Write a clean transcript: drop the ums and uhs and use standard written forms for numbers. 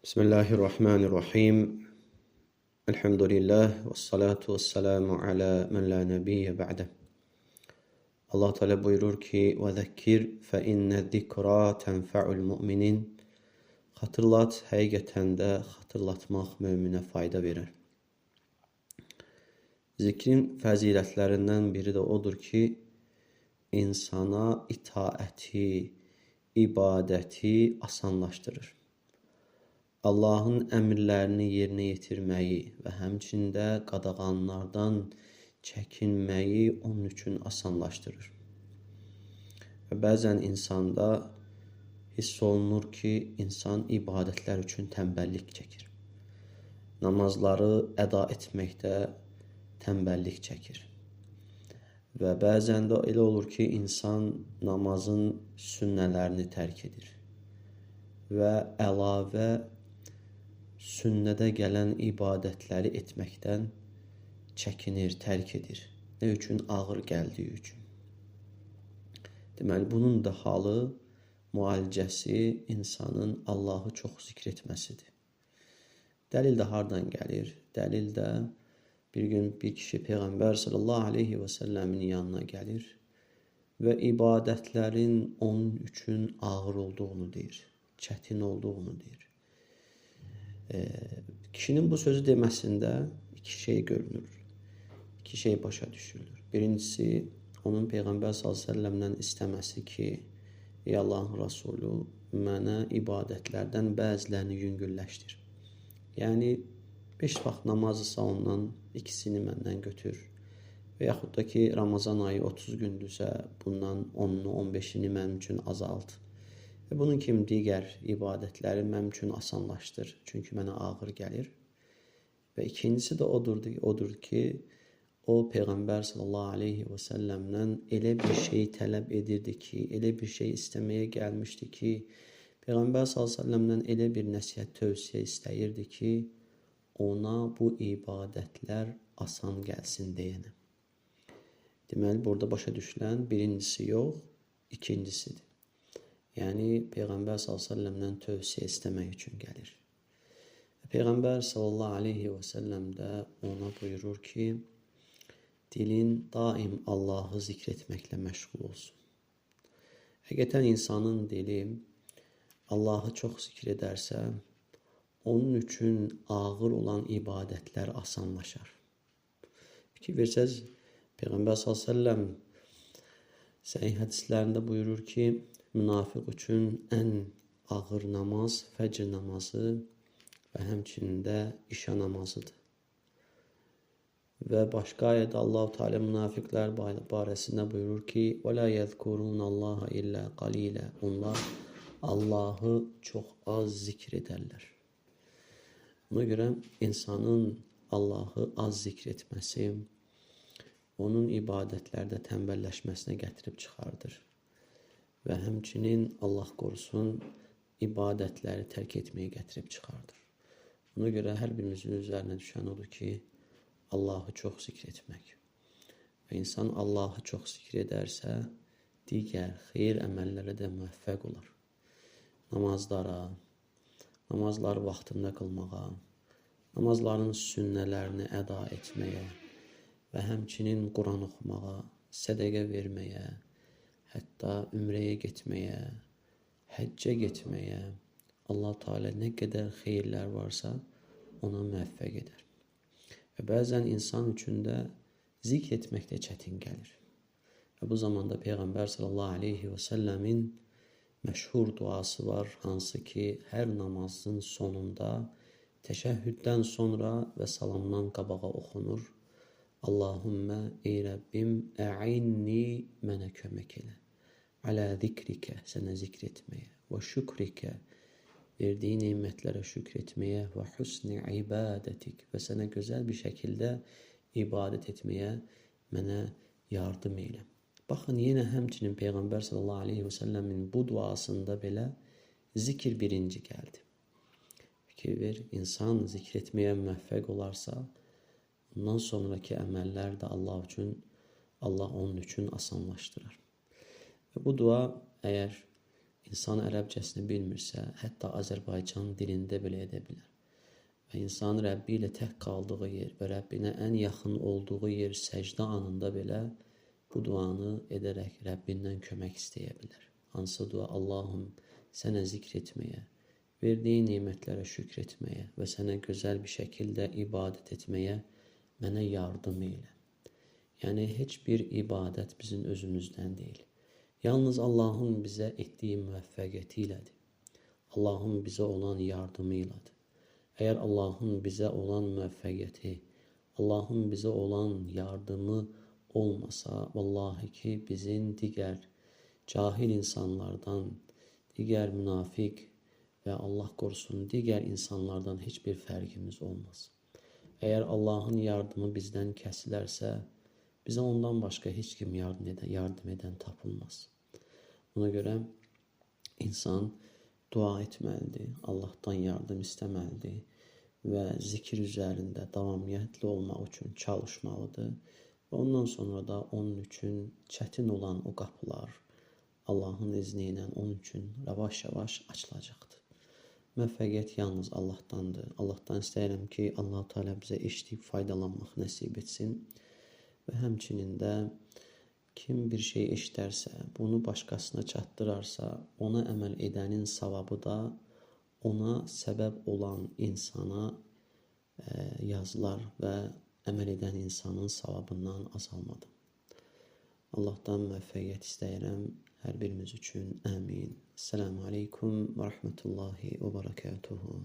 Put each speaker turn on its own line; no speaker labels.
Bismillahirrahmanirrahim. Elhamdülillah ve salatu ve selamu ala men la nebiyye ba'de. Allah Teala buyurur ki: "Ve zekkir fe inne zikra tenfa'ul mu'minin." Hatırlat, həqiqətən də hatırlatmaq möminə fayda verir. Zikrin fəzilətlərindən biri də odur ki, insana itaəti, ibadəti asanlaşdırır. Allahın əmrlərini yerinə yetirməyi və həmçində qadağanlardan çəkinməyi onun üçün asanlaşdırır. Və bəzən insanda hiss olunur ki, insan ibadətlər üçün tənbəllik çəkir. Namazları əda etməkdə tənbəllik çəkir. Və bəzən də elə olur ki, insan namazın sünnələrini tərk edir. Və əlavə sünnədə gələn ibadətləri etməkdən çəkinir, tərk edir. Nə üçün? Ağır gəldiyi üçün. Deməli, bunun da halı, müalicəsi insanın Allahı çox zikr etməsidir. Dəlil də hardan gəlir? Dəlil də bir gün bir kişi Peyğəmbər sallallahu aleyhi və səlləmin yanına gəlir və ibadətlərin onun üçün ağır olduğunu deyir, çətin olduğunu deyir. Kişinin bu sözü deməsində iki şey görünür, iki şey başa düşülür. Birincisi, onun Peyğəmbər s.ə.v-dən istəməsi ki, ey Allahın Rasulü, mənə ibadətlərdən bəzilərini yüngülləşdir. Yəni, 5 vaxt namazısa ondan ikisini məndən götür. Və yaxud da ki, Ramazan ayı 30 gündürsə, bundan 10-unu, 15-ini mənim üçün azalt. Və bunun kimi digər ibadətləri mənim üçün asanlaşdır. Çünki mənə ağır gəlir. Və ikincisi də odur ki, o Peyğəmbər sallallahu aleyhi və səlləmdən elə bir şey tələb edirdi ki, elə bir şey istəməyə gəlmişdi ki, Peyğəmbər sallallahu aleyhi və səlləmdən elə bir nəsihət, tövsiyə istəyirdi ki, ona bu ibadətlər asan gəlsin deyənə. Deməli, burada başa düşülən birincisi yox, ikincisidir. Yəni, Peyğəmbər s.ə.v-dən tövsiyə istəmək üçün gəlir. Peyğəmbər s.ə.v də ona buyurur ki, dilin daim Allahı zikr etməklə məşğul olsun. Həqiqətən insanın dili Allahı çox zikr edərsə, onun üçün ağır olan ibadətlər asanlaşar. Fikir versəz, Peyğəmbər s.ə.v səhih hədislərində buyurur ki, münafiq üçün ən ağır namaz fəcr namazı və həmçinin də işa namazıdır. Və başqa ayədə Allah-u Teala münafiqlər barəsində buyurur ki, وَلَا يَذْكُرُونَ اللّٰهَ إِلَّا قَلِيلًا Onlar Allahı çox az zikr edərlər. Buna görə insanın Allahı az zikr etməsi, onun ibadətlərdə tənbəlləşməsinə gətirib çıxardır. Və həmçinin Allah qorusun, ibadətləri tərk etməyə gətirib çıxardır. Buna görə hər birimizin üzərinə düşən odur ki, Allahı çox zikr etmək. Və insan Allahı çox zikr edərsə, digər xeyir əməllərə də müvəffəq olar. Namazlara, namazları vaxtında qılmağa, namazların sünnələrini əda etməyə və həmçinin Quran oxumağa, sədəqə verməyə, hətta ümrəyə getməyə, həccə getməyə, Allah Teala nə qədər xeyirlər varsa ona müvəffəq edər. Və bəzən insan üçün də zikr etmək də çətin gəlir. Və bu zamanda Peyğəmbər sallallahu aleyhi və səlləmin məşhur duası var, hansı ki, hər namazın sonunda, təşəhhüddən sonra və salamdan qabağa oxunur. Allahümmə, ey Rəbbim, ə'inni mənə kömək elə. Alə zikrikə, sənə zikr etməyə. Və şükrikə, verdiyi neymətlərə şükr etməyə. Və husni ibadətik, və sənə gözəl bir şəkildə ibadət etməyə mənə yardım elə. Baxın, yenə həmçinin Peyğəmbər sallallahu aleyhi və səlləmin bu duasında belə zikir birinci gəldi. Fikir ver, insan zikr etməyə müvəffəq olarsa, bundan sonraki əməllər də Allah onun üçün asanlaşdırır. Və bu dua əgər İnsan ərəbcəsini bilmirsə, hətta Azərbaycan dilində belə edə bilər. Və insan Rəbbi ilə tək qaldığı yer və Rəbbinə ən yaxın olduğu yer səcdə anında belə bu duanı edərək Rəbbindən kömək istəyə bilər. Hansı dua? Allahım, sənə zikr etməyə, verdiyin nemətlərə şükr etməyə və sənə gözəl bir şəkildə ibadət etməyə mənə yardım elə. Yəni, heç bir ibadət bizim özümüzdən deyil. Yalnız Allahın bizə etdiyi müvəffəqiyyəti ilədir. Allahın bizə olan yardımı ilədir. Əgər Allahın bizə olan müvəffəqiyyəti, Allahın bizə olan yardımı olmasa, vallahi ki, bizim digər cahil insanlardan, digər münafiq və Allah qorusun, digər insanlardan heç bir fərqimiz olmaz. Əgər Allahın yardımı bizdən kəsilərsə, bizə ondan başqa heç kim yardım edən tapılmaz. Ona görə insan dua etməlidir, Allahdan yardım istəməlidir və zikir üzərində davamiyyətli olmaq üçün çalışmalıdır. Və ondan sonra da onun üçün çətin olan o qapılar Allahın izni ilə onun üçün yavaş-yavaş açılacaqdır. Müvəffəqiyyət yalnız Allahdandır. Allahdan istəyirəm ki, Allah-u Teala bizə eşidib faydalanmaq nəsib etsin. Və həmçinin də kim bir şey eşidərsə, bunu başqasına çatdırarsa, ona əməl edənin savabı da ona səbəb olan insana yazılar və əməl edən insanın savabından azalmadı. Allahdan müvəffəqiyyət istəyirəm hər birimiz üçün. Əmin. Esselamu aleykum və rəhmətullahi və bərəkətuhu.